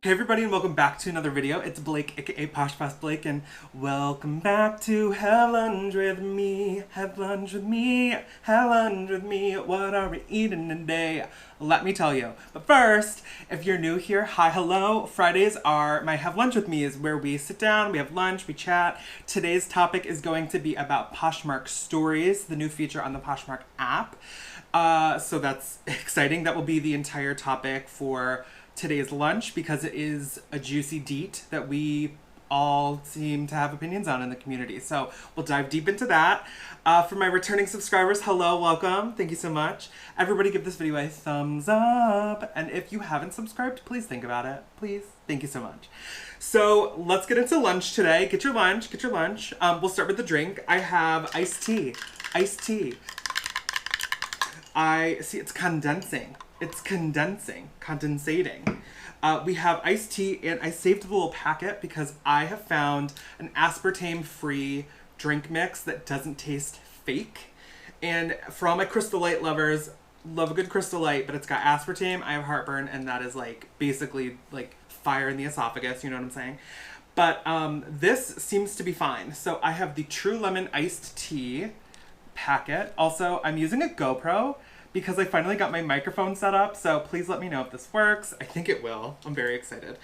Hey everybody and welcome back to another video. It's Blake, aka PoshBossBlake, and welcome back to Have Lunch with me. Have lunch with me. Have lunch with me. What are we eating today? Let me tell you. But first, if you're new here, hi, hello. Fridays are my Have Lunch with Me is where we sit down, we have lunch, we chat. Today's topic is going to be about Poshmark Stories, the new feature on the Poshmark app. So that's exciting. That will be the entire topic for today's lunch because it is a juicy deet that we all seem to have opinions on in the community. So we'll dive deep into that. For my returning subscribers, hello, welcome. Thank you so much. Everybody give this video a thumbs up. And if you haven't subscribed, please think about it. Please. Thank you so much. So let's get into lunch today. Get your lunch, get your lunch. We'll start with the drink. I have iced tea. Iced tea. I see it's condensing. It's condensating. We have iced tea, and I saved the little packet because I have found an aspartame-free drink mix that doesn't taste fake. And for all my Crystal Light lovers, love a good Crystal Light, but it's got aspartame. I have heartburn, and that is like basically like fire in the esophagus. You know what I'm saying? But this seems to be fine. So I have the True Lemon iced tea packet. Also, I'm using a GoPro because I finally got my microphone set up, so please let me know if this works. I think it will. I'm very excited.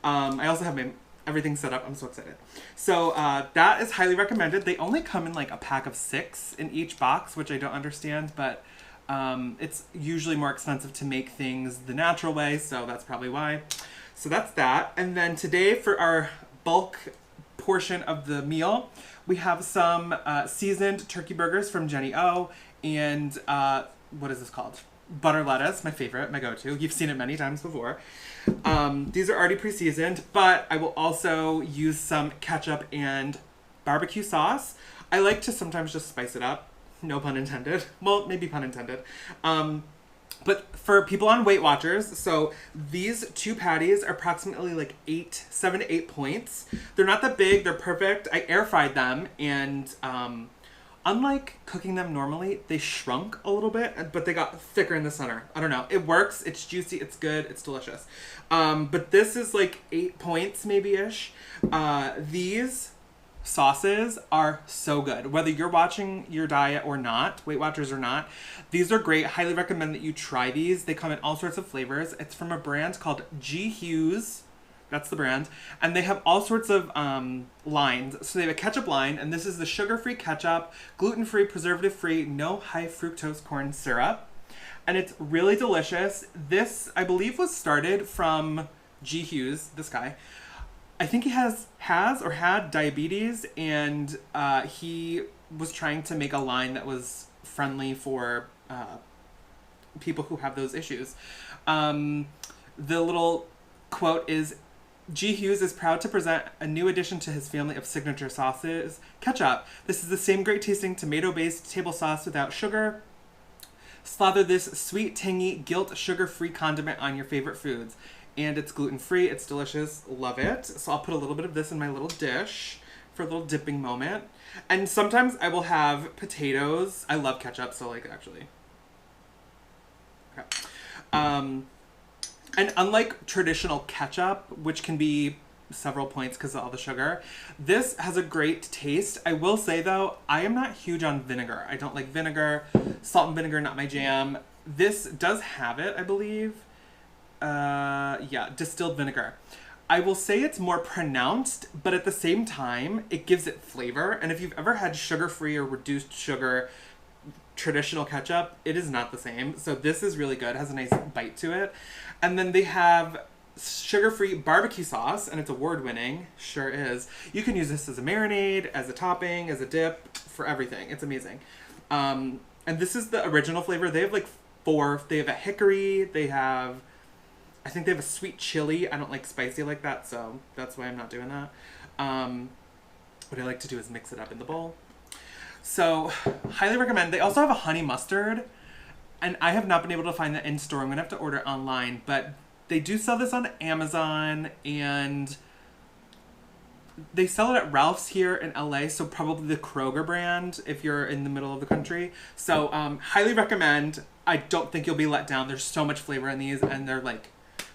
I also have everything set up. I'm so excited. So that is highly recommended. They only come in like a pack of 6 in each box, which I don't understand, but it's usually more expensive to make things the natural way, so that's probably why. So that's that. And then today for our bulk portion of the meal, we have some seasoned turkey burgers from Jenny O and what is this called? Butter lettuce, my favorite, my go-to. You've seen it many times before. These are already pre-seasoned, but I will also use some ketchup and barbecue sauce. I like to sometimes just spice it up. No pun intended. Well, maybe pun intended. But for people on Weight Watchers, so these 2 patties are approximately like 7 to 8 points. They're not that big, they're perfect. I air fried them, and unlike cooking them normally, they shrunk a little bit, but they got thicker in the center. I don't know. It works. It's juicy. It's good. It's delicious. But this is like 8 points maybe-ish. These sauces are so good. Whether you're watching your diet or not, Weight Watchers or not, these are great. Highly recommend that you try these. They come in all sorts of flavors. It's from a brand called G. Hughes. That's the brand. And they have all sorts of lines. So they have a ketchup line, and this is the sugar-free ketchup, gluten-free, preservative-free, no high fructose corn syrup. And it's really delicious. This, I believe, was started from G. Hughes, this guy. I think he has or had diabetes, and he was trying to make a line that was friendly for people who have those issues. The little quote is, G. Hughes is proud to present a new addition to his family of signature sauces, ketchup. This is the same great tasting tomato-based table sauce without sugar. Slather this sweet, tangy, guilt sugar-free condiment on your favorite foods. And it's gluten-free, it's delicious, love it. So I'll put a little bit of this in my little dish for a little dipping moment. And sometimes I will have potatoes. I love ketchup, so like actually. Okay. And unlike traditional ketchup, which can be several points because of all the sugar, this has a great taste. I will say, though, I am not huge on vinegar. I don't like vinegar. Salt and vinegar, not my jam. This does have it, I believe. Yeah, distilled vinegar. I will say it's more pronounced, but at the same time, it gives it flavor. And if you've ever had sugar-free or reduced sugar traditional ketchup, it is not the same. So this is really good. It has a nice bite to it. And then they have sugar-free barbecue sauce, and it's award-winning. Sure is. You can use this as a marinade, as a topping, as a dip, for everything. It's amazing. And this is the original flavor. They have like 4. They have a hickory. They have, I think they have a sweet chili. I don't like spicy like that, so that's why I'm not doing that. What I like to do is mix it up in the bowl. So, highly recommend. They also have a honey mustard, and I have not been able to find that in store. I'm going to have to order it online, but they do sell this on Amazon, and they sell it at Ralph's here in LA, so probably the Kroger brand if you're in the middle of the country. So, highly recommend. I don't think you'll be let down. There's so much flavor in these, and they're like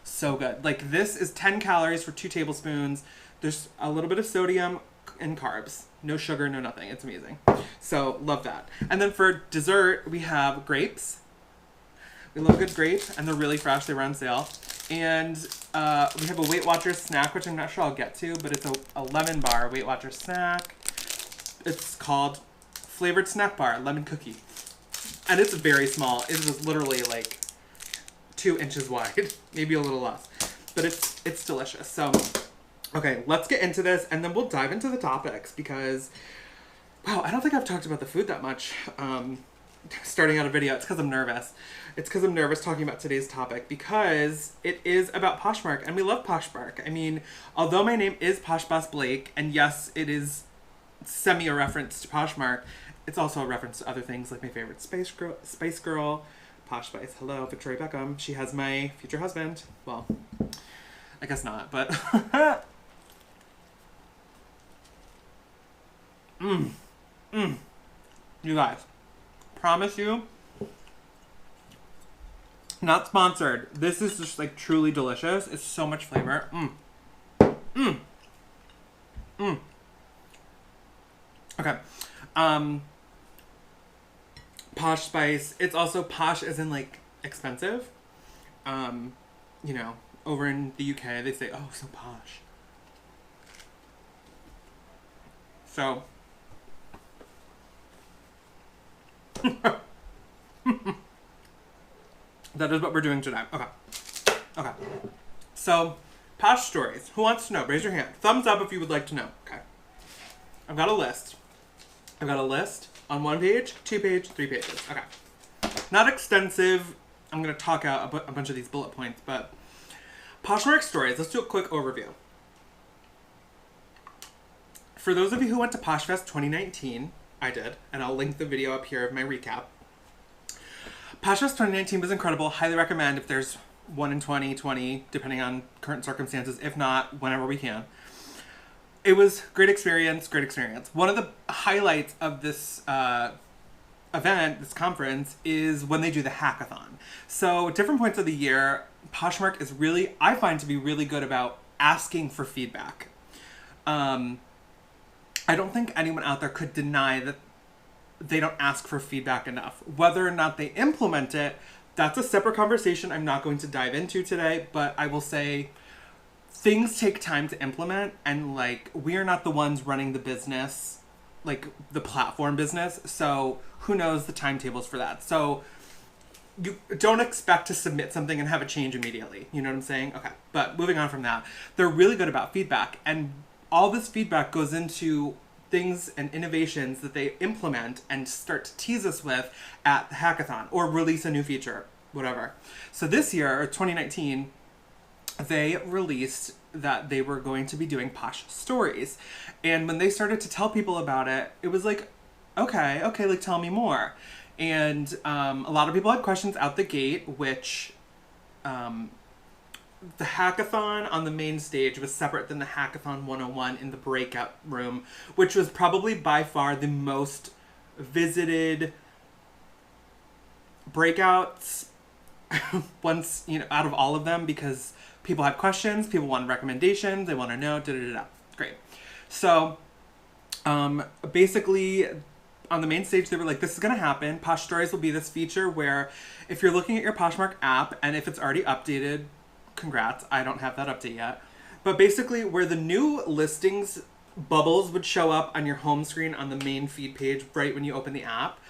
So good. Like, this is 10 calories for 2 tablespoons. There's a little bit of sodium and carbs. No sugar, no nothing. It's amazing. So, love that. And then for dessert, we have grapes. We love a good grape, and they're really fresh. They were on sale. And we have a Weight Watchers snack, which I'm not sure I'll get to, but it's a lemon bar Weight Watchers snack. It's called Flavored Snack Bar, Lemon Cookie. And it's very small. It is literally like 2 inches wide, maybe a little less. But it's delicious. So, okay, let's get into this, and then we'll dive into the topics because, wow, I don't think I've talked about the food that much starting out a video. It's because I'm nervous. It's because I'm nervous talking about today's topic because it is about Poshmark, and we love Poshmark. I mean, although my name is PoshBossBlake, and yes, it is semi a reference to Poshmark, it's also a reference to other things like my favorite Spice Girl, Posh Spice. Hello, Victoria Beckham. She has my future husband. Well, I guess not, but you guys, promise you, not sponsored. This is just like truly delicious. It's so much flavor. Okay. Posh Spice. It's also posh as in like expensive. You know, over in the UK they say, oh, so posh. So that is what we're doing today. Okay. Okay. So, Posh Stories. Who wants to know? Raise your hand. Thumbs up if you would like to know. Okay. I've got a list. I've got a list on 1 page, 2 page, 3 pages. Okay. Not extensive. I'm going to talk out a bunch of these bullet points, but Poshmark Stories. Let's do a quick overview. For those of you who went to PoshFest 2019, I did, and I'll link the video up here of my recap. PoshFest 2019 was incredible. Highly recommend if there's 1 in 20, depending on current circumstances. If not, whenever we can. It was great experience, great experience. One of the highlights of this event, this conference, is when they do the hackathon. So different points of the year, Poshmark is really, I find to be really good about asking for feedback. I don't think anyone out there could deny that they don't ask for feedback enough. Whether or not they implement it, that's a separate conversation I'm not going to dive into today, but I will say things take time to implement, and like, we are not the ones running the business, like the platform business, so who knows the timetables for that. So you don't expect to submit something and have a change immediately. You know what I'm saying? Okay, but moving on from that, they're really good about feedback, and all this feedback goes into things and innovations that they implement and start to tease us with at the hackathon or release a new feature, whatever. So this year, or 2019, they released that they were going to be doing Posh Stories. And when they started to tell people about it, it was like, okay, like tell me more. And a lot of people had questions out the gate, which the hackathon on the main stage was separate than the hackathon 101 in the breakout room, which was probably by far the most visited breakouts once, you know, out of all of them, because people had questions, people wanted recommendations, they want to know, Great. So basically on the main stage, they were like, this is going to happen. Posh Stories will be this feature where if you're looking at your Poshmark app and if it's already updated, congrats, I don't have that update yet. But basically where the new listings bubbles would show up on your home screen on the main feed page right when you open the app,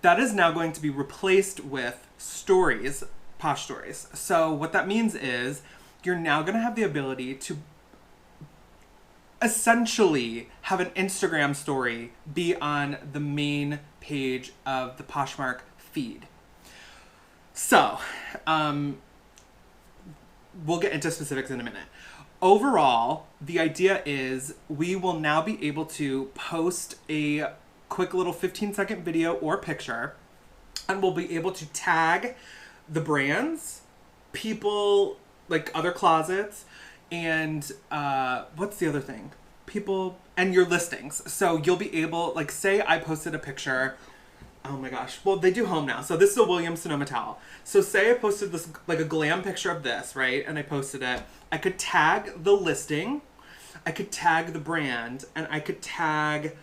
that is now going to be replaced with stories, Posh Stories. So what that means is you're now going to have the ability to essentially have an Instagram story be on the main page of the Poshmark feed. So, we'll get into specifics in a minute. Overall, the idea is we will now be able to post a quick little 15-second video or picture, and we'll be able to tag the brands, people, like other closets, and what's the other thing? People and your listings. So you'll be able, like, say I posted a picture Oh my gosh. Well, they do home now. So this is a Williams Sonoma towel. So say I posted this, like a glam picture of this, right? And I posted it. I could tag the listing. I could tag the brand. And I could tag,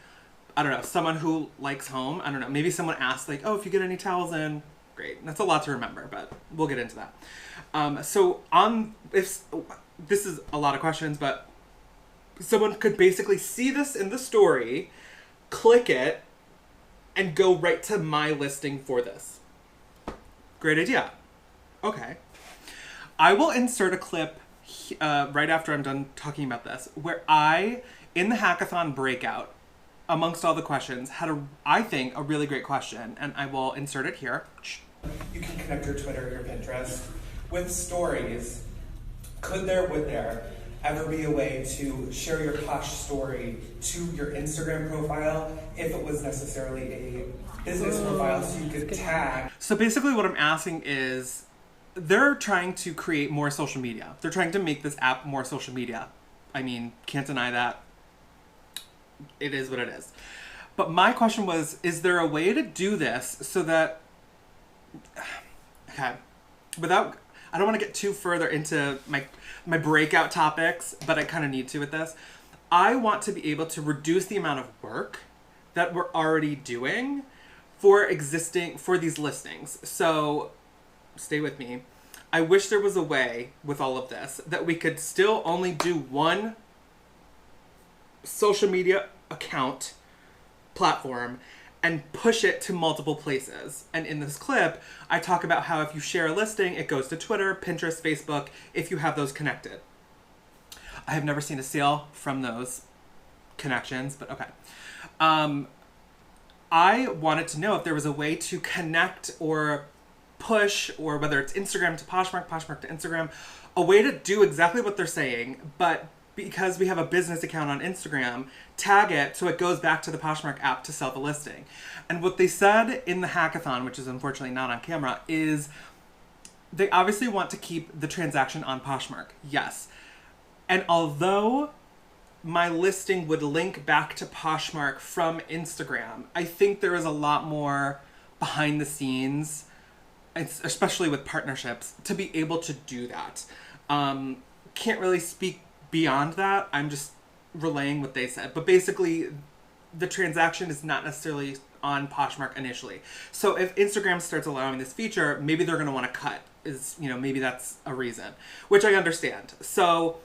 I don't know, someone who likes home. I don't know. Maybe someone asked like, oh, if you get any towels in, great. That's a lot to remember, but we'll get into that. If this is a lot of questions, but someone could basically see this in the story, click it, and go right to my listing for this. Great idea. Okay. I will insert a clip right after I'm done talking about this, where I, in the hackathon breakout, amongst all the questions, had I think, a really great question, and I will insert it here. You can connect your Twitter, your Pinterest with stories. Would there ever be a way to share your Posh story to your Instagram profile if it was necessarily a business profile so you could tag? So basically what I'm asking is, they're trying to create more social media. They're trying to make this app more social media. I mean, can't deny that. It is what it is. But my question was, is there a way to do this so that, okay, I don't want to get too further into my breakout topics, but I kind of need to with this. I want to be able to reduce the amount of work that we're already doing for these listings. So stay with me. I wish there was a way with all of this that we could still only do one social media account platform and push it to multiple places. And in this clip, I talk about how if you share a listing, it goes to Twitter, Pinterest, Facebook, if you have those connected. I have never seen a sale from those connections, but okay. I wanted to know if there was a way to connect or push, or whether it's Instagram to Poshmark, Poshmark to Instagram, a way to do exactly what they're saying, but because we have a business account on Instagram, tag it so it goes back to the Poshmark app to sell the listing. And what they said in the hackathon, which is unfortunately not on camera, is they obviously want to keep the transaction on Poshmark. Yes. And although my listing would link back to Poshmark from Instagram, I think there is a lot more behind the scenes, especially with partnerships, to be able to do that. Can't really speak beyond that. I'm just relaying what they said. But basically, the transaction is not necessarily on Poshmark initially. So if Instagram starts allowing this feature, maybe they're going to want to cut. Maybe that's a reason, which I understand. So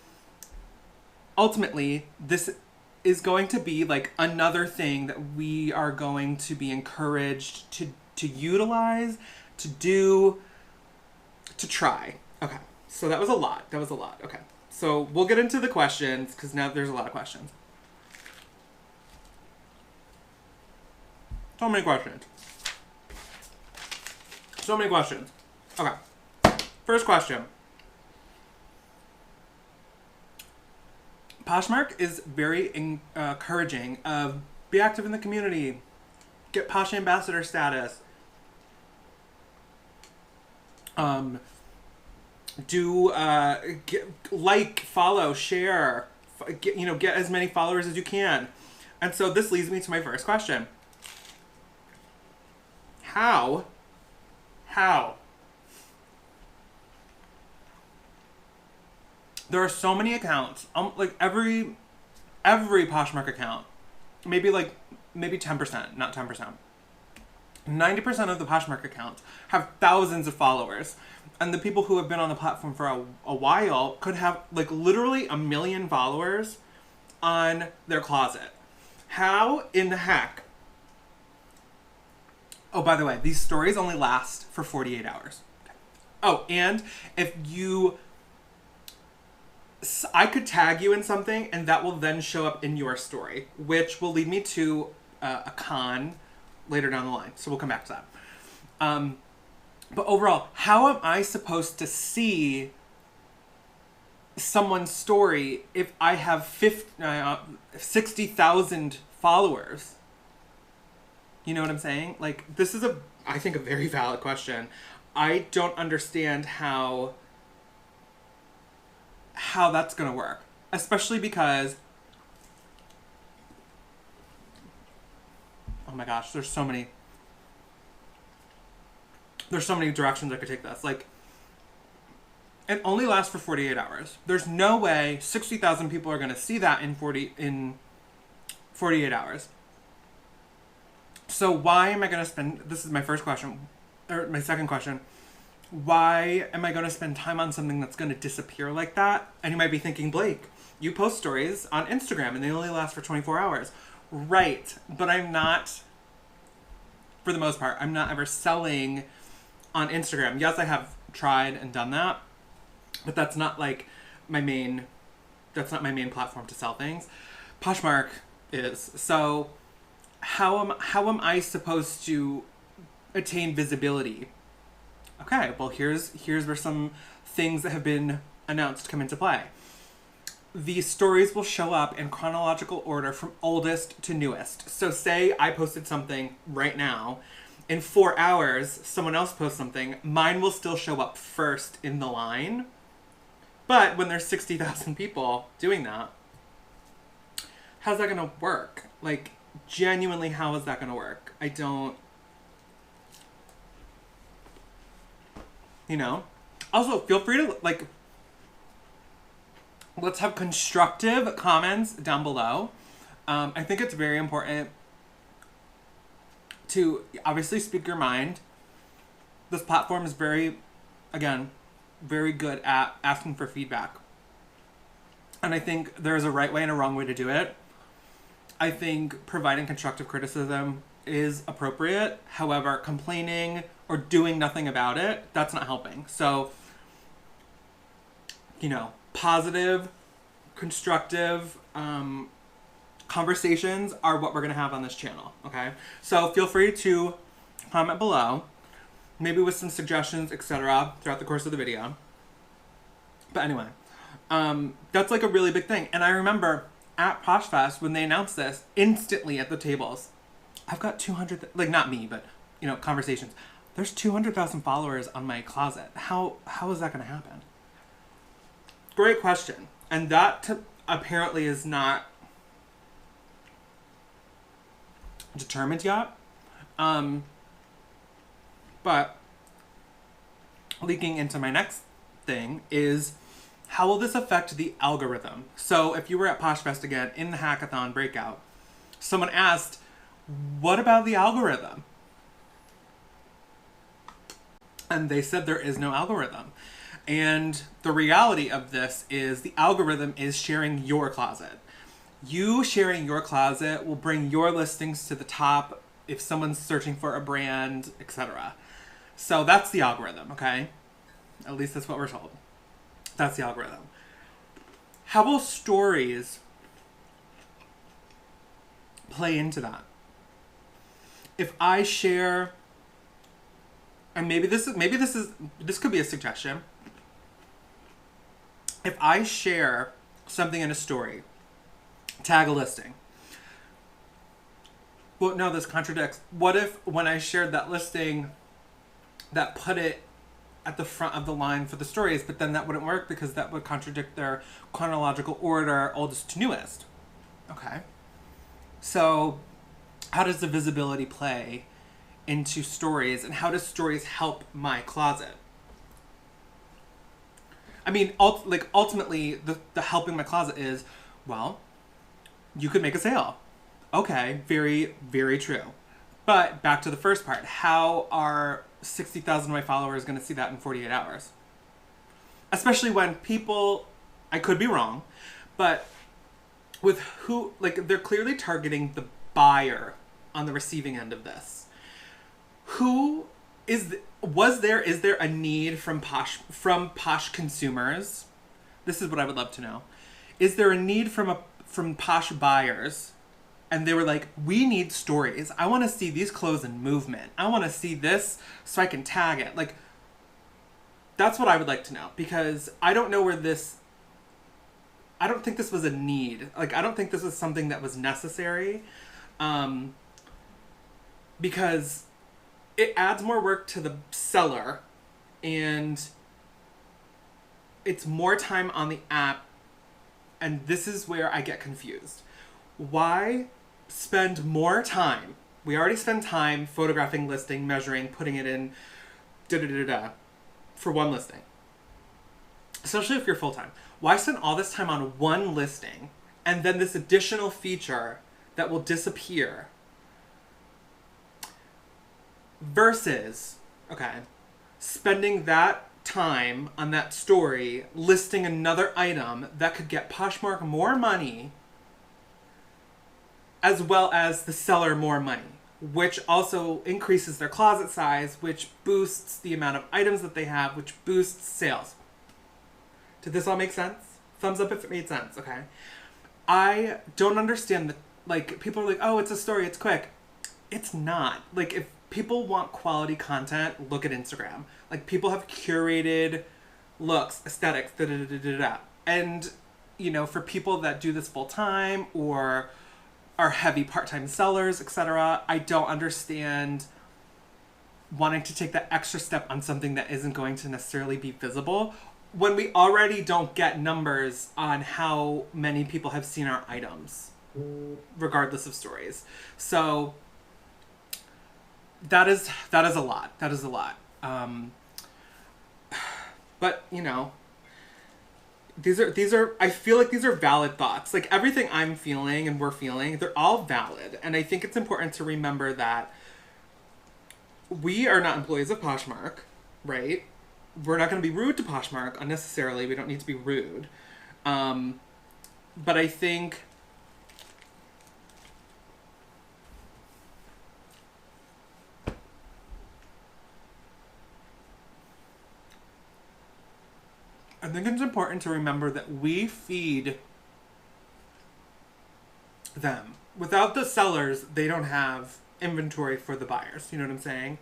ultimately, this is going to be like another thing that we are going to be encouraged to utilize, to do, to try. Okay. So that was a lot. Okay. So we'll get into the questions, because now there's a lot of questions. So many questions. Okay. First question. Poshmark is very encouraging of be active in the community, get Posh ambassador status, follow, share, get as many followers as you can. And so this leads me to my first question. How? There are so many accounts, like every Poshmark account, maybe 10%, not 10%. 90% of the Poshmark accounts have thousands of followers. And the people who have been on the platform for a while could have literally 1 million followers on their closet. How in the heck? Oh, by the way, these stories only last for 48 hours. Okay. Oh, and I could tag you in something and that will then show up in your story, which will lead me to a con later down the line. So we'll come back to that. But overall, how am I supposed to see someone's story if I have 60,000 followers? You know what I'm saying? This is I think a very valid question. I don't understand how that's going to work. Especially because, oh my gosh, there's so many. there's so many directions I could take this. Like, it only lasts for 48 hours. There's no way 60,000 people are going to see that in 48 hours. So why am I going to spend, this is my first question, or my second question, why am I going to spend time on something that's going to disappear like that? And you might be thinking, Blake, you post stories on Instagram and they only last for 24 hours. Right, but I'm not, for the most part, I'm not ever selling on Instagram. Yes, I have tried and done that, but that's not like that's not my main platform to sell things. Poshmark is. So how am I supposed to attain visibility? Okay, well here's where some things that have been announced come into play. These stories will show up in chronological order from oldest to newest. So say I posted something right now. In 4 hours, someone else posts something. Mine will still show up first in the line. But when there's 60,000 people doing that, how's that going to work? Like, genuinely, how is that going to work? I don't... You know? Also, feel free to, like... Let's have constructive comments down below. I think it's very important to obviously speak your mind. This platform is very good at asking for feedback. And I think there's a right way and a wrong way to do it. I think providing constructive criticism is appropriate. However, complaining or doing nothing about it, that's not helping. So, you know, positive, constructive conversations are what we're going to have on this channel, okay? So feel free to comment below, maybe with some suggestions, etc. throughout the course of the video. But anyway, that's like a really big thing. And I remember at Posh Fest, when they announced this, instantly at the tables, I've got 200, like not me, but, you know, conversations. There's 200,000 followers on my closet. How is that going to happen? Great question. And that apparently is not determined yet. But leaking into my next thing is, how will this affect the algorithm? So if you were at Posh Fest again in the hackathon breakout, someone asked, what about the algorithm? And they said there is no algorithm. And the reality of this is the algorithm is sharing your closet. You sharing your closet will bring your listings to the top if someone's searching for a brand, etc. So that's the algorithm, okay? At least that's what we're told. That's the algorithm. How will stories play into that? If I share, and maybe this could be a suggestion. If I share something in a story, tag a listing. Well, no, this contradicts. What if when I shared that listing, that put it at the front of the line for the stories, but then that wouldn't work because that would contradict their chronological order, oldest to newest. Okay. So how does the visibility play into stories, and how does stories help my closet? I mean, ultimately, the helping my closet is, well, you could make a sale. Okay, very, very true. But back to the first part, how are 60,000 of my followers going to see that in 48 hours? Especially when people, I could be wrong, but with who, like, they're clearly targeting the buyer on the receiving end of this. Who is, is there a need from Posh consumers? This is what I would love to know. Is there a need from Posh buyers? And they were like, we need stories. I want to see these clothes in movement. I want to see this so I can tag it. Like, that's what I would like to know, because I don't know where this, I don't think this was a need. Like, I don't think this was something that was necessary, because it adds more work to the seller, and it's more time on the app. And this is where I get confused. Why spend more time? We already spend time photographing, listing, measuring, putting it in da-da-da-da for one listing. Especially if you're full-time. Why spend all this time on one listing and then this additional feature that will disappear versus, okay, spending that time on that story listing another item that could get Poshmark more money as well as the seller more money, which also increases their closet size, which boosts the amount of items that they have, which boosts sales. Did this all make sense? Thumbs up if it made sense, okay? I don't understand that, like, people are like, oh, it's a story, it's quick. It's not. Like, if people want quality content, look at Instagram. Like, people have curated looks, aesthetics, da-da-da-da-da-da. And, you know, for people that do this full time or are heavy part-time sellers, etc., I don't understand wanting to take that extra step on something that isn't going to necessarily be visible when we already don't get numbers on how many people have seen our items, regardless of stories. So that is a lot. That is a lot. But, you know, these are, I feel like these are valid thoughts. Like, everything I'm feeling and we're feeling, they're all valid. And I think it's important to remember that we are not employees of Poshmark, right? We're not going to be rude to Poshmark unnecessarily. We don't need to be rude. But I think it's important to remember that we feed them. Without the sellers, they don't have inventory for the buyers. You know what I'm saying?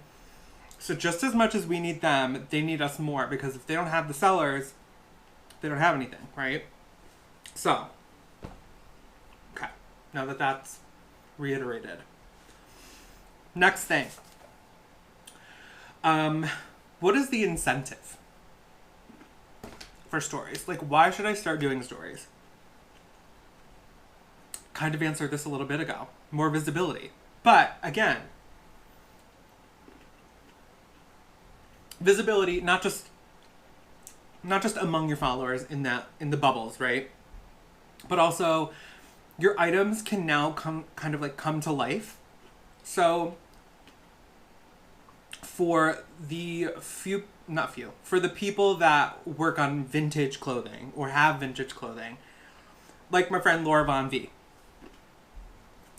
So just as much as we need them, they need us more, because if they don't have the sellers, they don't have anything, right? So, okay, now that that's reiterated. Next thing. What is the incentive for stories? Like, why should I start doing stories? Kind of answered this a little bit ago. More visibility. But, again, visibility, not just among your followers in the bubbles, right? But also your items can now come to life. So for the for the people that work on vintage clothing or have vintage clothing, like my friend Laura Von V.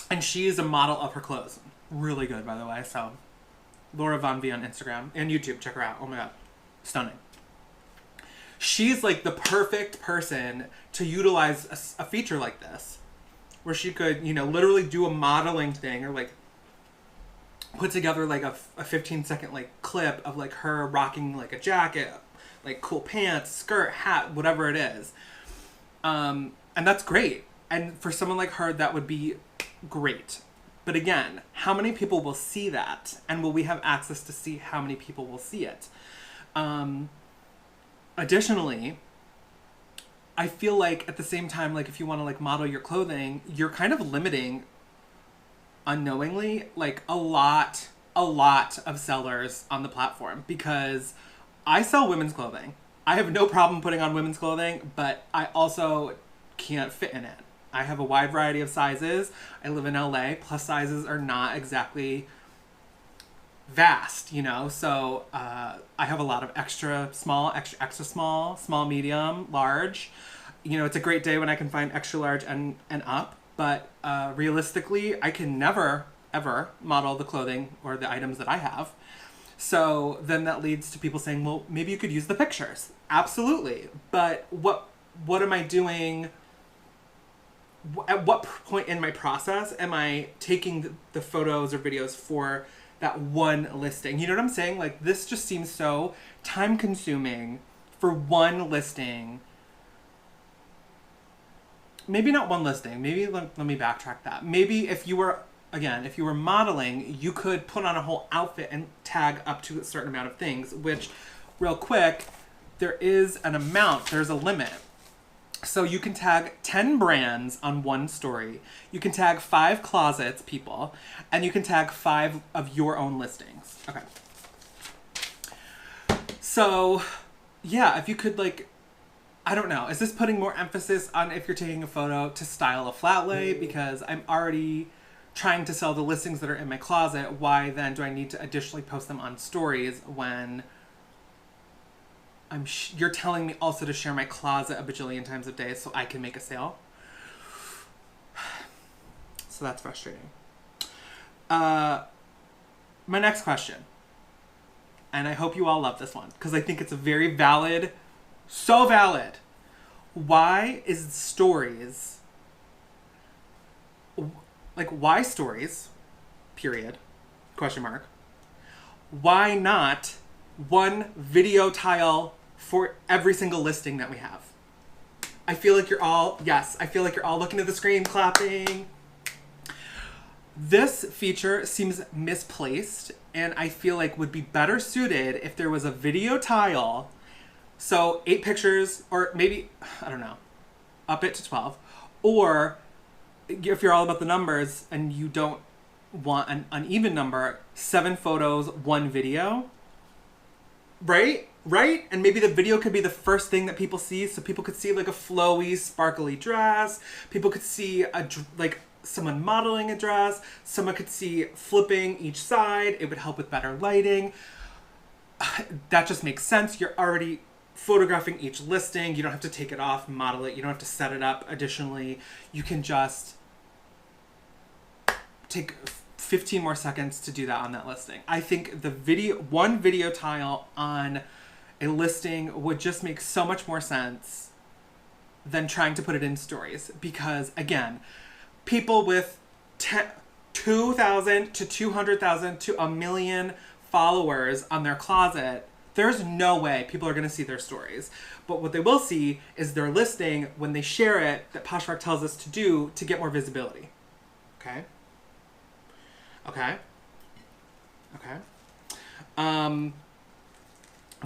And she is a model of her clothes. Really good, by the way. So Laura Von V on Instagram and YouTube. Check her out. Oh my god. Stunning. She's like the perfect person to utilize a feature like this, where she could, you know, literally do a modeling thing, or like put together like a 15-second like clip of like her rocking like a jacket, like cool pants, skirt, hat, whatever it is. And that's great. And for someone like her, that would be great. But again, how many people will see that? And will we have access to see how many people will see it? Additionally, I feel like at the same time, like if you want to like model your clothing, you're kind of limiting unknowingly like a lot of sellers on the platform, because I sell women's clothing. I have no problem putting on women's clothing, but I also can't fit in it. I have a wide variety of sizes. I live in LA. Plus sizes are not exactly vast, you know? So I have a lot of extra small, extra small, small, medium, large. You know, it's a great day when I can find extra large and up. But realistically, I can never, ever model the clothing or the items that I have. So then that leads to people saying, well, maybe you could use the pictures. Absolutely. But what am I doing? At what point in my process am I taking the photos or videos for that one listing? You know what I'm saying? Like, this just seems so time consuming for one listing. Maybe not one listing. Maybe let me backtrack that. Maybe if you were modeling, you could put on a whole outfit and tag up to a certain amount of things, which, real quick, there's a limit. So you can tag 10 brands on one story. You can tag 5 closets, people, and you can tag 5 of your own listings. Okay. So, yeah, if you could, like, I don't know, is this putting more emphasis on if you're taking a photo to style a flat lay? Because I'm already trying to sell the listings that are in my closet. Why then do I need to additionally post them on stories when you're telling me also to share my closet a bajillion times a day so I can make a sale? So that's frustrating. My next question, and I hope you all love this one because I think it's a very valid, so valid. Why is stories, like why stories, period, question mark, why not one video tile for every single listing that we have? I feel like you're all, yes, I feel like you're all looking at the screen, clapping. This feature seems misplaced and I feel like would be better suited if there was a video tile. So 8 pictures, or maybe, I don't know, up it to 12. Or if you're all about the numbers and you don't want an uneven number, 7 photos, 1 video. Right? Right? And maybe the video could be the first thing that people see. So people could see like a flowy, sparkly dress. People could see like someone modeling a dress. Someone could see flipping each side. It would help with better lighting. That just makes sense. You're already photographing each listing. You don't have to take it off, model it. You don't have to set it up additionally. You can just take 15 more seconds to do that on that listing. I think one video tile on a listing would just make so much more sense than trying to put it in stories. Because again, people with 2,000 to 200,000 to 1 million followers on their closet, there's no way people are going to see their stories. But what they will see is their listing when they share it that Poshmark tells us to do to get more visibility. Okay? Okay? Okay. I'm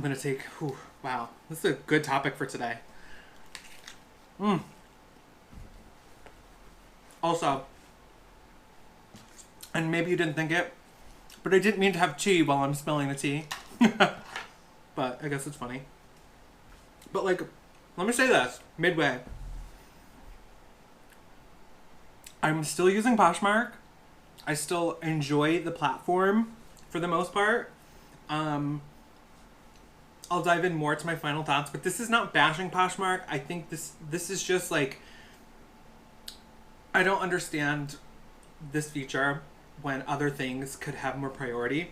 going to take... Whew, wow. This is a good topic for today. Also, and maybe you didn't think it, but I didn't mean to have tea while I'm spilling the tea. But I guess it's funny. But like, let me say this, midway. I'm still using Poshmark. I still enjoy the platform for the most part. I'll dive in more to my final thoughts, but this is not bashing Poshmark. I think this is just like, I don't understand this feature when other things could have more priority.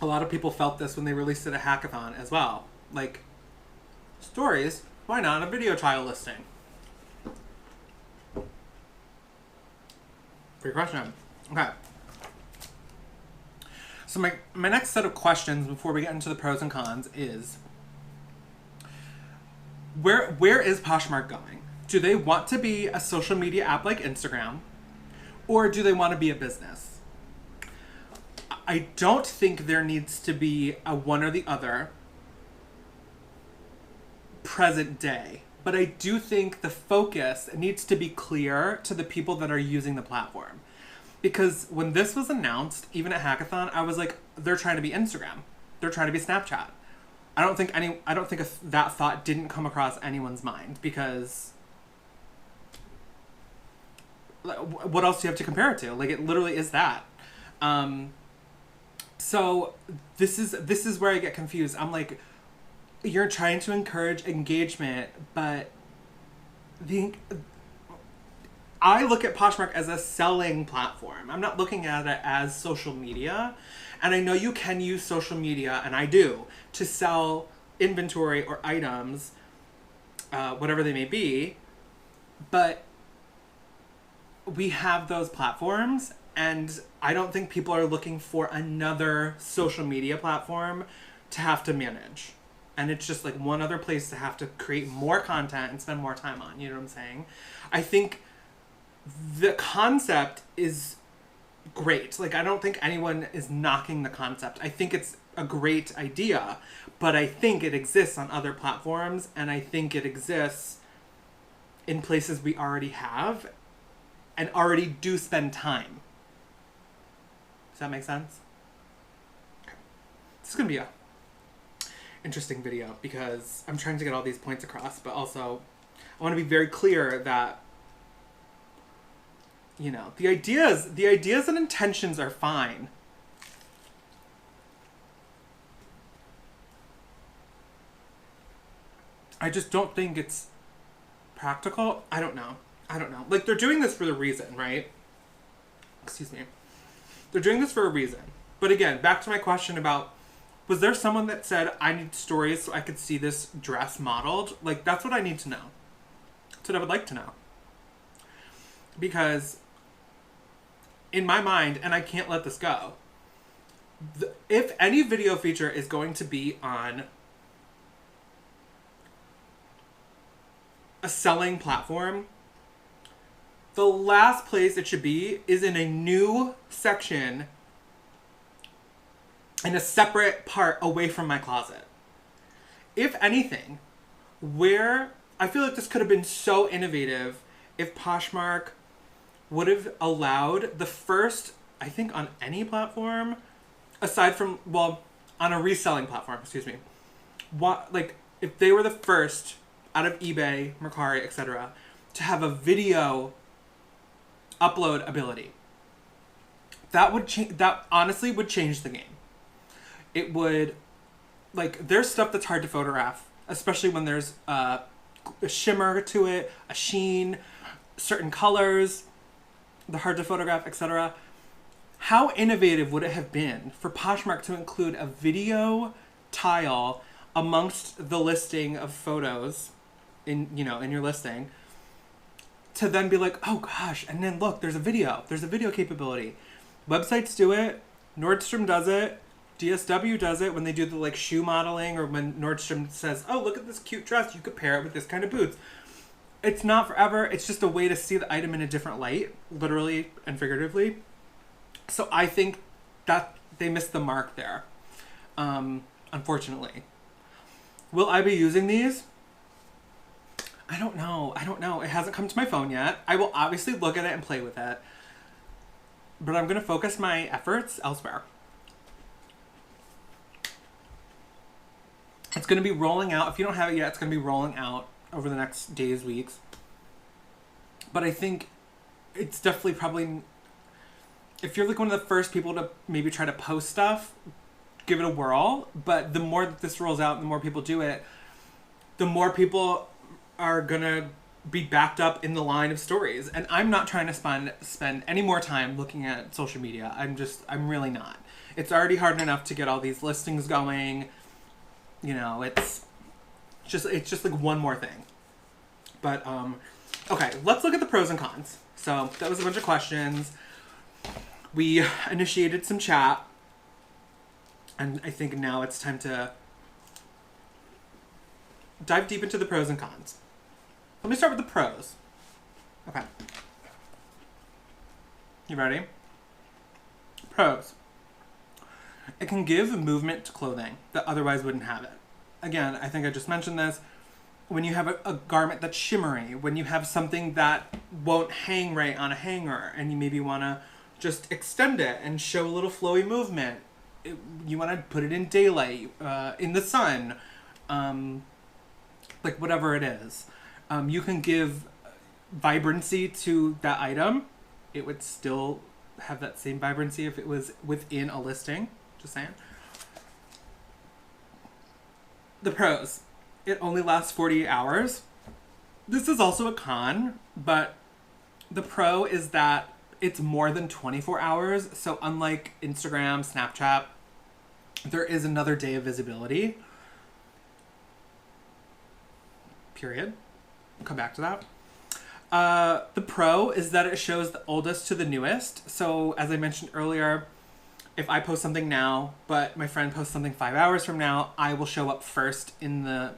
A lot of people felt this when they released it at Hackathon as well. Like, stories, why not a video tile listing? Great question. Okay. So my next set of questions before we get into the pros and cons is, where is Poshmark going? Do they want to be a social media app like Instagram? Or do they want to be a business? I don't think there needs to be a one or the other present day. But I do think the focus needs to be clear to the people that are using the platform. Because when this was announced, even at Hackathon, I was like, they're trying to be Instagram. They're trying to be Snapchat. I don't think that thought didn't come across anyone's mind, because what else do you have to compare it to? Like, it literally is that. So this is where I get confused. I'm like, you're trying to encourage engagement, but I look at Poshmark as a selling platform. I'm not looking at it as social media. And I know you can use social media, and I do, to sell inventory or items, whatever they may be. But we have those platforms, and I don't think people are looking for another social media platform to have to manage. And it's just like one other place to have to create more content and spend more time on. You know what I'm saying? I think the concept is great. Like, I don't think anyone is knocking the concept. I think it's a great idea, but I think it exists on other platforms, and I think it exists in places we already have and already do spend time. Does that make sense? Okay. This is going to be a interesting video because I'm trying to get all these points across, but also I want to be very clear that, you know, the ideas and intentions are fine. I just don't think it's practical. I don't know. Like, they're doing this for the reason, right? Excuse me. They're doing this for a reason. But again, back to my question about, was there someone that said, I need stories so I could see this dress modeled? Like, that's what I need to know. That's what I would like to know. Because in my mind, and I can't let this go, if any video feature is going to be on a selling platform, the last place it should be is in a new section in a separate part away from my closet. If anything, where I feel like this could have been so innovative if Poshmark would have allowed the first, I think on any platform, aside from, well, on a reselling platform, excuse me, like if they were the first out of eBay, Mercari, etc., to have a video upload ability. That would change. That honestly would change the game. It would, like, there's stuff that's hard to photograph, especially when there's a shimmer to it, a sheen, certain colors, they're hard to photograph, etc. How innovative would it have been for Poshmark to include a video tile amongst the listing of photos in your listing, to then be like, oh gosh, and then look, there's a video capability. Websites do it, Nordstrom does it, DSW does it when they do the like shoe modeling, or when Nordstrom says, oh, look at this cute dress, you could pair it with this kind of boots. It's not forever, it's just a way to see the item in a different light, literally and figuratively. So I think that they missed the mark there, unfortunately. Will I be using these? I don't know. It hasn't come to my phone yet. I will obviously look at it and play with it, but I'm going to focus my efforts elsewhere. It's going to be rolling out. If you don't have it yet, it's going to be rolling out over the next days, weeks. But I think it's definitely probably, if you're like one of the first people to maybe try to post stuff, give it a whirl. But the more that this rolls out, the more people do it, the more people are gonna be backed up in the line of stories. And I'm not trying to spend any more time looking at social media. I'm really not. It's already hard enough to get all these listings going. You know, it's just like one more thing. But okay, let's look at the pros and cons. So that was a bunch of questions. We initiated some chat, and I think now it's time to dive deep into the pros and cons. Let me start with the pros. Okay. You ready? Pros. It can give movement to clothing that otherwise wouldn't have it. Again, I think I just mentioned this. When you have a garment that's shimmery, when you have something that won't hang right on a hanger, and you maybe want to just extend it and show a little flowy movement. You want to put it in daylight, in the sun, like whatever it is. You can give vibrancy to that item. It would still have that same vibrancy if it was within a listing. Just saying. The pros. It only lasts 48 hours. This is also a con, but the pro is that it's more than 24 hours. So unlike Instagram, Snapchat, there is another day of visibility. Period. I'll come back to that. The pro is that it shows the oldest to the newest. So as I mentioned earlier, if I post something now, but my friend posts something 5 hours from now, I will show up first in the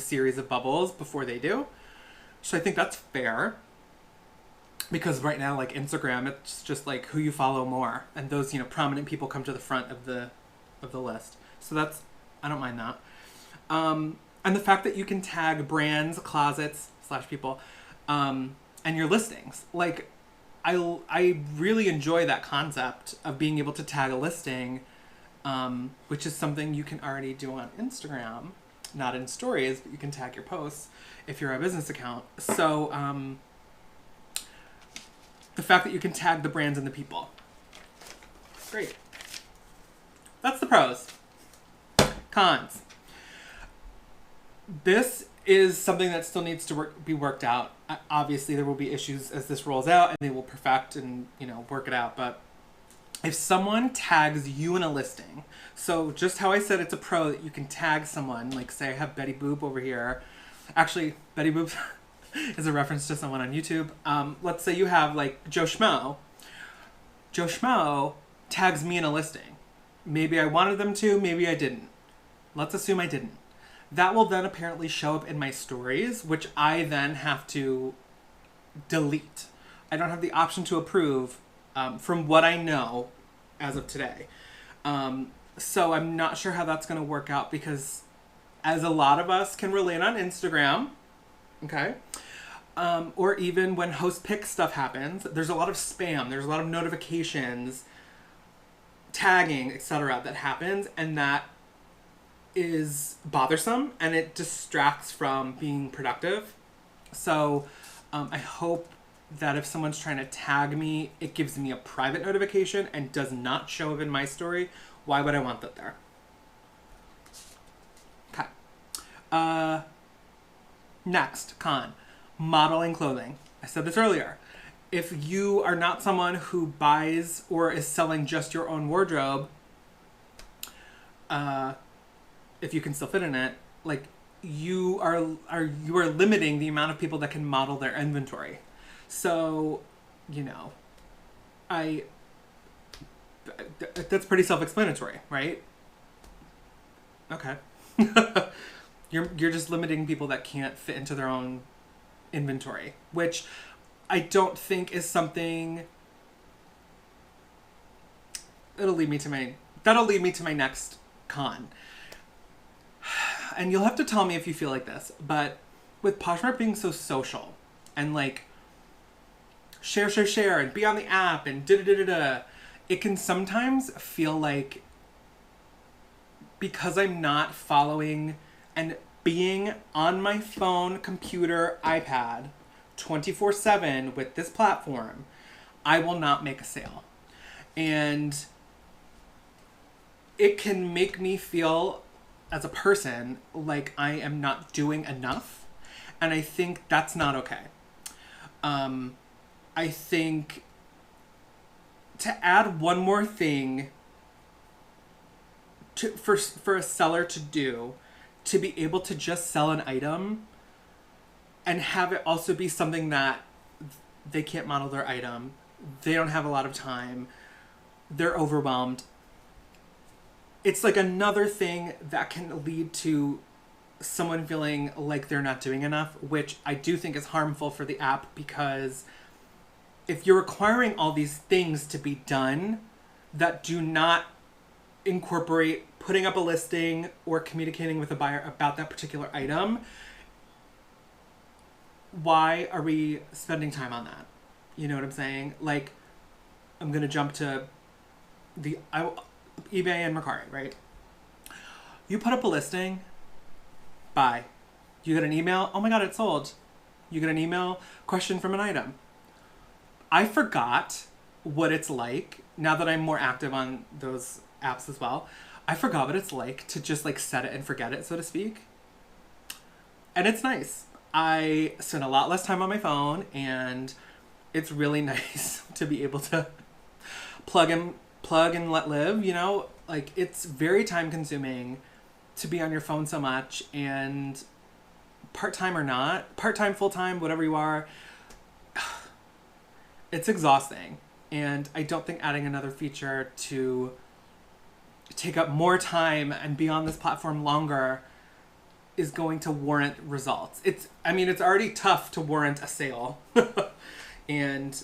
series of bubbles before they do. So I think that's fair. Because right now, like Instagram, it's just like who you follow more. And those, prominent people come to the front of the list. So I don't mind that. And the fact that you can tag brands, closets, / people, and your listings. Like, I really enjoy that concept of being able to tag a listing, which is something you can already do on Instagram, not in stories, but you can tag your posts if you're a business account. So the fact that you can tag the brands and the people, great. That's the pros. Cons. This is something that still needs to be worked out. Obviously, there will be issues as this rolls out, and they will perfect and, work it out. But if someone tags you in a listing, so just how I said it's a pro that you can tag someone, like say I have Betty Boop over here. Actually, Betty Boop is a reference to someone on YouTube. Let's say you have like Joe Schmo. Joe Schmo tags me in a listing. Maybe I wanted them to, maybe I didn't. Let's assume I didn't. That will then apparently show up in my stories, which I then have to delete. I don't have the option to approve from what I know as of today. So I'm not sure how that's going to work out because as a lot of us can relate on Instagram, okay, or even when host pick stuff happens, there's a lot of spam, there's a lot of notifications, tagging, etc. that happens, and that is bothersome and it distracts from being productive. So I hope that if someone's trying to tag me, it gives me a private notification and does not show up in my story. Why would I want that there? Okay. Next, con. Modeling clothing. I said this earlier. If you are not someone who buys or is selling just your own wardrobe, if you can still fit in it, like you are limiting the amount of people that can model their inventory. So, that's pretty self-explanatory, right? Okay. You're just limiting people that can't fit into their own inventory, which I don't think is something that'll lead me to my next con. And you'll have to tell me if you feel like this, but with Poshmark being so social and like share and be on the app and it can sometimes feel like because I'm not following and being on my phone, computer, iPad 24/7 with this platform, I will not make a sale. And it can make me feel as a person like I am not doing enough. And I think that's not okay. I think to add one more thing for a seller to do, to be able to just sell an item and have it also be something that they can't model their item, they don't have a lot of time, they're overwhelmed. It's like another thing that can lead to someone feeling like they're not doing enough, which I do think is harmful for the app, because if you're requiring all these things to be done that do not incorporate putting up a listing or communicating with a buyer about that particular item, why are we spending time on that? You know what I'm saying? Like, I'm going to jump to eBay and Mercari, right? You put up a listing, buy. You get an email, oh my God, it sold. You get an email, question from an item. I forgot what it's like, now that I'm more active on those apps as well, I forgot what it's like to just like set it and forget it, so to speak. And it's nice. I spend a lot less time on my phone, and it's really nice to be able to plug and let live, like it's very time consuming to be on your phone so much, and part-time or not, part-time, full-time, whatever you are, it's exhausting. And I don't think adding another feature to take up more time and be on this platform longer is going to warrant results. It's already tough to warrant a sale. And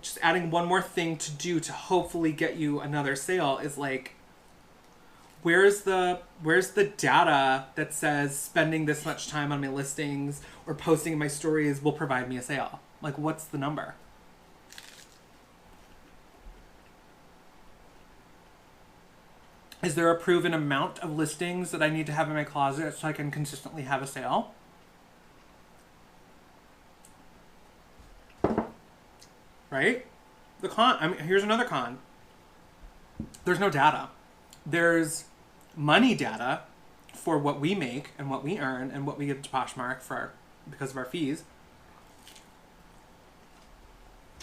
just adding one more thing to do to hopefully get you another sale is like, where's the data that says spending this much time on my listings or posting in my stories will provide me a sale? Like, what's the number? Is there a proven amount of listings that I need to have in my closet so I can consistently have a sale? Right? Here's another con. There's no data. There's money data for what we make and what we earn and what we give to Poshmark because of our fees.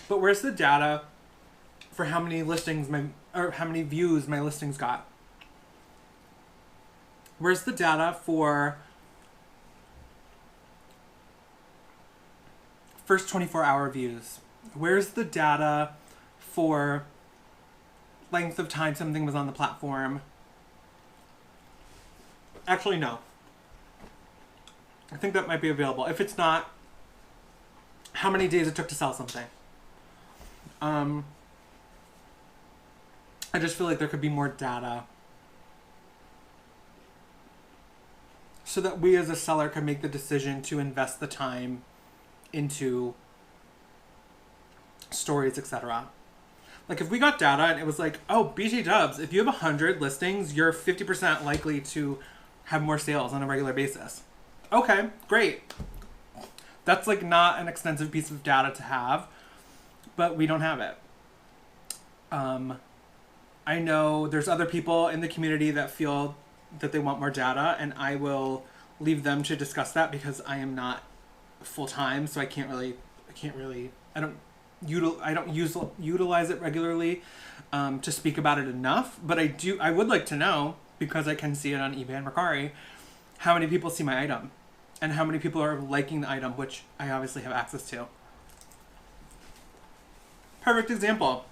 But where's the data for how many how many views my listings got? Where's the data for first 24-hour views? Where's the data for length of time something was on the platform? Actually, no. I think that might be available. If it's not, how many days it took to sell something. I just feel like there could be more data so that we as a seller can make the decision to invest the time into stories, etc. Like if we got data and it was like, oh, BJ Dubs, if you have 100 listings, you're 50% likely to have more sales on a regular basis. Okay, great. That's like not an extensive piece of data to have, but we don't have it. I know there's other people in the community that feel that they want more data, and I will leave them to discuss that because I am not full-time, so I don't utilize it regularly to speak about it enough, but I would like to know, because I can see it on eBay and Mercari, how many people see my item and how many people are liking the item, which I obviously have access to. Perfect example.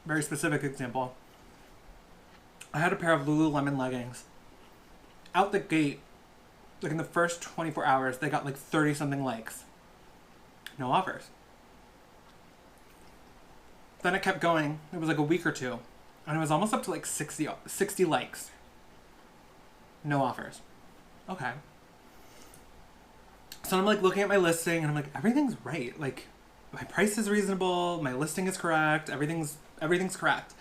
Very specific example. I had a pair of Lululemon leggings. Out the gate, like in the first 24 hours, they got like 30 something likes. No offers. Then it kept going. It was like a week or two. And it was almost up to like 60 likes. No offers. Okay. So I'm like looking at my listing and I'm like, everything's right. Like my price is reasonable. My listing is correct. Everything's correct.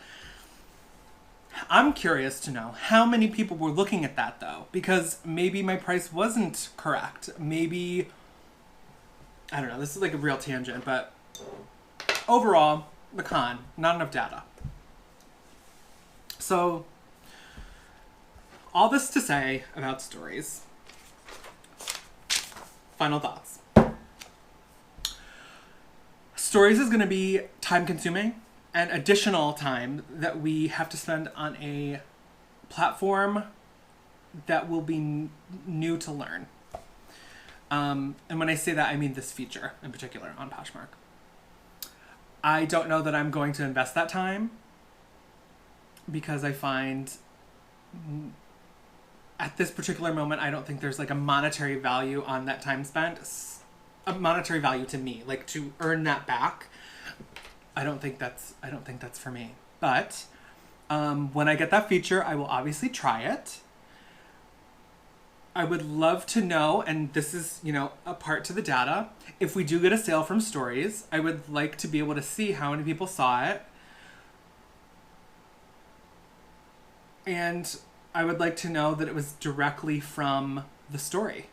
I'm curious to know how many people were looking at that though, because maybe my price wasn't correct. Maybe, I don't know, this is like a real tangent, but overall, the con, not enough data. So, all this to say about stories. Final thoughts. Stories is going to be time consuming and additional time that we have to spend on a platform that will be new to learn. And when I say that, I mean this feature in particular on Poshmark. I don't know that I'm going to invest that time because I find at this particular moment, I don't think there's like a monetary value on that time spent, a monetary value to me, like to earn that back. I don't think that's for me. But when I get that feature, I will obviously try it. I would love to know, and this is, a part to the data, if we do get a sale from stories, I would like to be able to see how many people saw it. And I would like to know that it was directly from the story.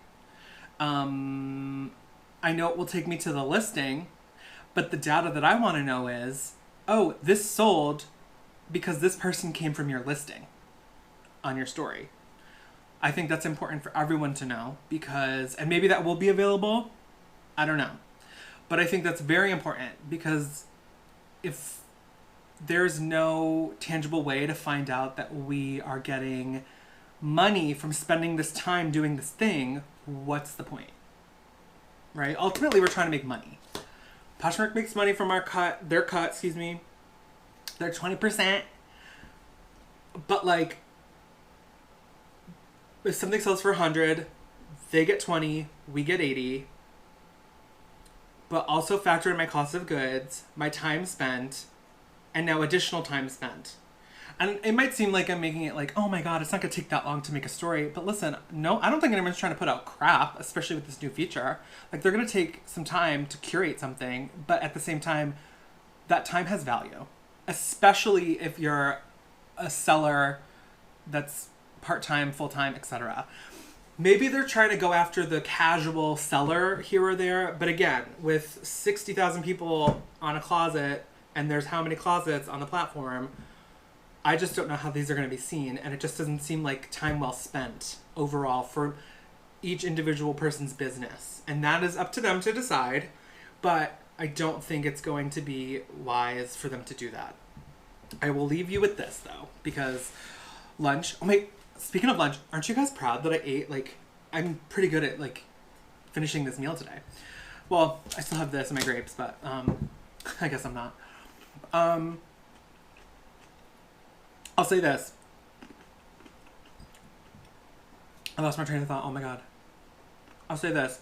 I know it will take me to the listing, but the data that I want to know is, oh, this sold because this person came from your listing on your story. I think that's important for everyone to know because, and maybe that will be available, I don't know. But I think that's very important because if there's no tangible way to find out that we are getting money from spending this time doing this thing, what's the point? Right? Ultimately, we're trying to make money. Poshmark makes money from their cut, their 20%. But like, if something sells for 100, they get 20, we get 80. But also factor in my cost of goods, my time spent, and now additional time spent. And it might seem like I'm making it like, oh my god, it's not gonna take that long to make a story. But listen, no, I don't think anyone's trying to put out crap, especially with this new feature. Like, they're gonna take some time to curate something, but at the same time, that time has value. Especially if you're a seller that's part-time, full-time, etc. Maybe they're trying to go after the casual seller here or there, but again, with 60,000 people on a closet, and there's how many closets on the platform, I just don't know how these are going to be seen, and it just doesn't seem like time well spent overall for each individual person's business. And that is up to them to decide, but I don't think it's going to be wise for them to do that. I will leave you with this, though, because lunch... Oh, wait, speaking of lunch, aren't you guys proud that I ate, like... I'm pretty good at, like, finishing this meal today. Well, I still have this and my grapes, but I guess I'm not. I'll say this. I lost my train of thought. Oh my god. I'll say this.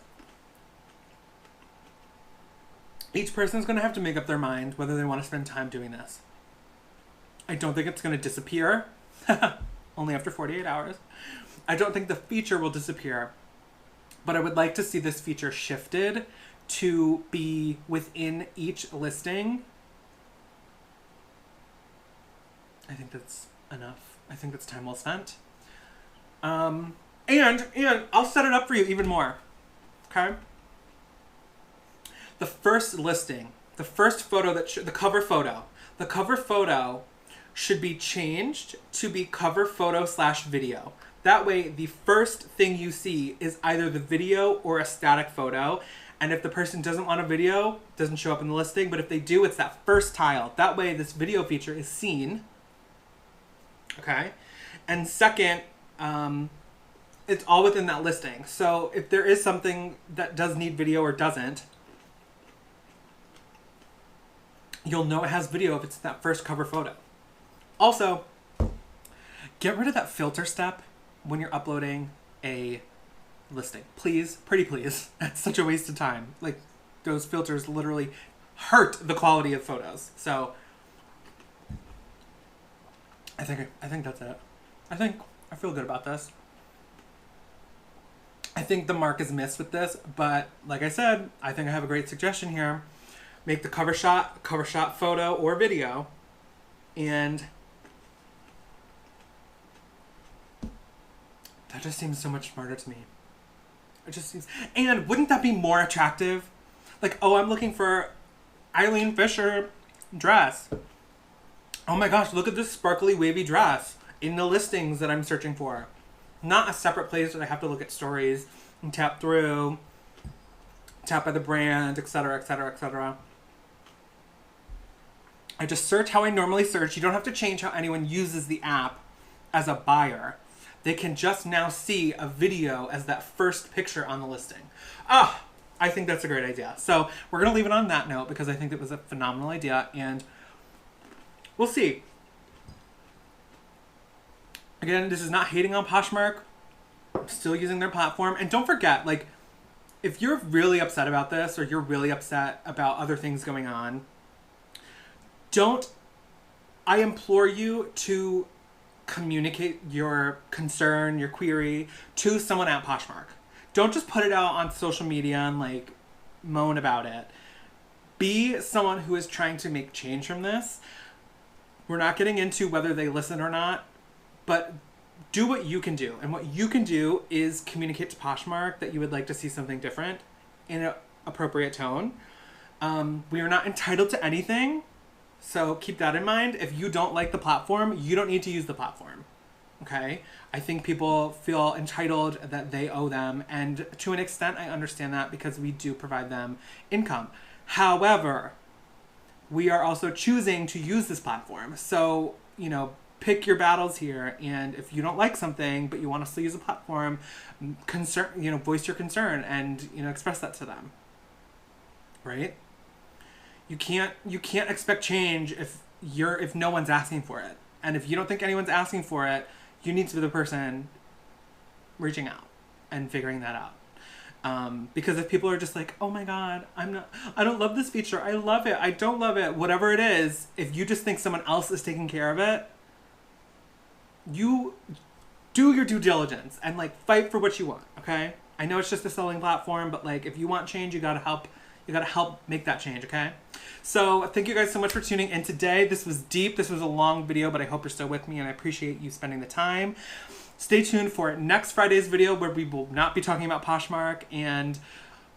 Each person's going to have to make up their mind whether they want to spend time doing this. I don't think it's going to disappear. Only after 48 hours. I don't think the feature will disappear. But I would like to see this feature shifted to be within each listing. I think that's enough. I think that's time well spent. And I'll set it up for you even more. Okay? The first listing, the first photo the cover photo should be changed to be cover photo / video. That way, the first thing you see is either the video or a static photo. And if the person doesn't want a video, it doesn't show up in the listing. But if they do, it's that first tile. That way, this video feature is seen. Okay? And second, it's all within that listing. So if there is something that does need video or doesn't, you'll know it has video if it's that first cover photo. Also, get rid of that filter step when you're uploading a listing. Please, pretty please. That's such a waste of time. Like, those filters literally hurt the quality of photos. So I think that's it. I feel good about this. I think the mark is missed with this, but like I said, I think I have a great suggestion here. Make the cover shot photo or video, and that just seems so much smarter to me. It just seems, and wouldn't that be more attractive? Like, oh, I'm looking for Eileen Fisher dress. Oh my gosh, look at this sparkly wavy dress in the listings that I'm searching for. Not a separate place where I have to look at stories and tap through, tap by the brand, etc., etc., etc. I just search how I normally search. You don't have to change how anyone uses the app as a buyer. They can just now see a video as that first picture on the listing. Ah, I think that's a great idea. So we're going to leave it on that note because I think it was a phenomenal idea, and we'll see. Again, this is not hating on Poshmark. I'm still using their platform. And don't forget, like, if you're really upset about this or you're really upset about other things going on, I implore you to communicate your concern, your query to someone at Poshmark. Don't just put it out on social media and, like, moan about it. Be someone who is trying to make change from this. We're not getting into whether they listen or not, but do what you can do. And what you can do is communicate to Poshmark that you would like to see something different in an appropriate tone. We are not entitled to anything, so keep that in mind. If you don't like the platform, you don't need to use the platform. Okay? I think people feel entitled that they owe them, and to an extent I understand that because we do provide them income. However, we are also choosing to use this platform. So, pick your battles here, and if you don't like something but you want to still use a platform, voice your concern and express that to them. Right? You can't expect change if no one's asking for it. And if you don't think anyone's asking for it, you need to be the person reaching out and figuring that out. Because if people are just like, oh my god, I don't love this feature, I love it, I don't love it, whatever it is, if you just think someone else is taking care of it, you do your due diligence and like fight for what you want, okay? I know it's just a selling platform, but like if you want change, you gotta help make that change, okay? So thank you guys so much for tuning in today. This was deep, this was a long video, but I hope you're still with me and I appreciate you spending the time. Stay tuned for next Friday's video where we will not be talking about Poshmark, and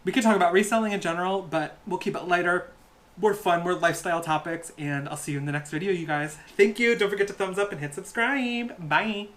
we could talk about reselling in general, but we'll keep it lighter, more fun, more lifestyle topics, and I'll see you in the next video, you guys. Thank you. Don't forget to thumbs up and hit subscribe. Bye.